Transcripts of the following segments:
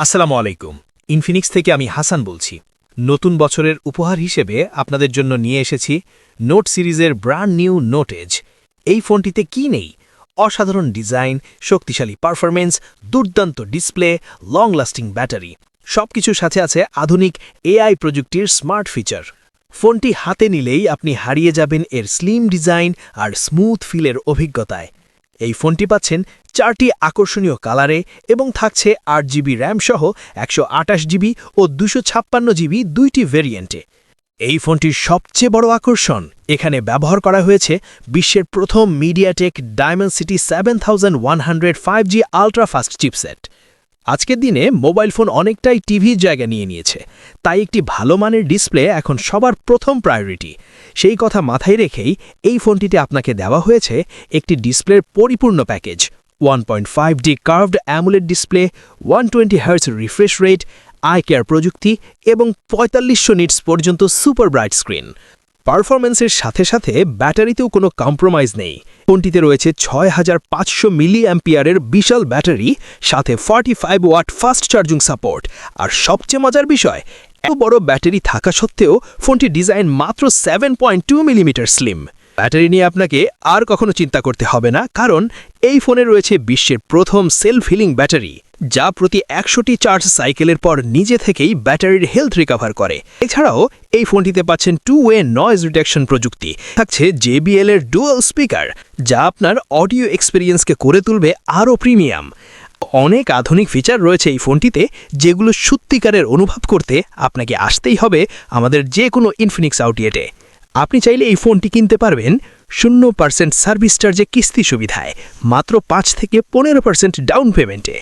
আসসালামু আলাইকুম। ইনফিনিক্স থেকে আমি হাসান বলছি। নতুন বছরের উপহার হিসেবে আপনাদের জন্য নিয়ে এসেছি নোট সিরিজের ব্র্যান্ড নিউ নোট এজ। এই ফোনটিতে কি নেই? অসাধারণ ডিজাইন, শক্তিশালী পারফরমেন্স, দুর্দান্ত ডিসপ্লে, লং লাস্টিং ব্যাটারি, সবকিছুর সাথে আছে আধুনিক এআই প্রযুক্তির স্মার্ট ফিচার। ফোনটি হাতে নিলেই আপনি হারিয়ে যাবেন এর স্লিম ডিজাইন আর স্মুথ ফিলের অভিজ্ঞতায়। এই ফোনটি পাচ্ছেন 4টি আকর্ষণীয় কালারে এবং থাকছে 8GB র্যাম সহ 128GB ও 256GB দুইটি ভেরিয়েন্টে। এই ফোনটির সবচেয়ে বড় আকর্ষণ, এখানে ব্যবহার করা হয়েছে বিশ্বের প্রথম MediaTek Dimensity 7100 5G ultrafast chipset. আজকের দিনে মোবাইল ফোন অনেকটাই টিভির জায়গা নিয়ে নিয়েছে, তাই একটি ভালো মানের ডিসপ্লে এখন সবার প্রথম প্রায়োরিটি। সেই কথা মাথায় রেখেই এই ফোনটিতে আপনাকে দেওয়া হয়েছে একটি ডিসপ্লের পরিপূর্ণ package. 1.5D curved AMOLED display, 120Hz refresh rate, eye care প্রযুক্তি এবং 4500 নিটস পর্যন্ত সুপার ব্রাইট স্ক্রিন। পারফরম্যান্সের সাথে সাথে ব্যাটারিতেও কোনো কম্প্রোমাইজ নেই। ফোনটিতে রয়েছে 6500 মিলি অ্যাম্পিয়ারের বিশাল ব্যাটারি, সাথে 45 ওয়াট ফাস্ট চার্জিং সাপোর্ট। আর সবচেয়ে মজার বিষয়, এত বড় ব্যাটারি থাকা সত্ত্বেও ফোনটির ডিজাইন মাত্র 7.2 মিলিমিটার স্লিম। ব্যাটারি নিয়ে আপনাকে আর কখনো চিন্তা করতে হবে না, কারণ এই ফোনে রয়েছে বিশ্বের প্রথম সেলফ হিলিং ব্যাটারি, যা প্রতি 100টি চার্জ সাইকেলের পর নিজে থেকেই ব্যাটারির হেলথ রিকভার করে। এছাড়াও এই ফোনটিতে পাচ্ছেন 2-ওয়ে নয়েজ রিডাকশন প্রযুক্তি, থাকছে JBL এর ডুয়াল স্পিকার, যা আপনার অডিও এক্সপিরিয়েন্সকে করে তুলবে আরও প্রিমিয়াম। অনেক আধুনিক ফিচার রয়েছে এই ফোনটিতে, যেগুলো সত্যিকারের অনুভব করতে আপনাকে আসতেই হবে আমাদের যে কোনো ইনফিনিক্স আউটলেটে। আপনি চাইলে এই ফোনটি কিনতে পারবেন 0% সার্ভিস চার্জে কিস্তি সুবিধায়, মাত্র 5 থেকে 15% ডাউন পেমেন্টে।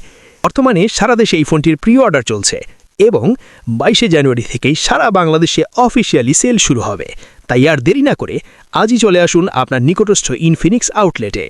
বর্তমানে সারা দেশে এই ফোনটির প্রি অর্ডার চলছে এবং 22শে জানুয়ারি থেকেই সারা বাংলাদেশে অফিসিয়ালি সেল শুরু হবে। তাই আর দেরি না করে আজই চলে আসুন আপনার নিকটস্থ ইনফিনিক্স আউটলেটে।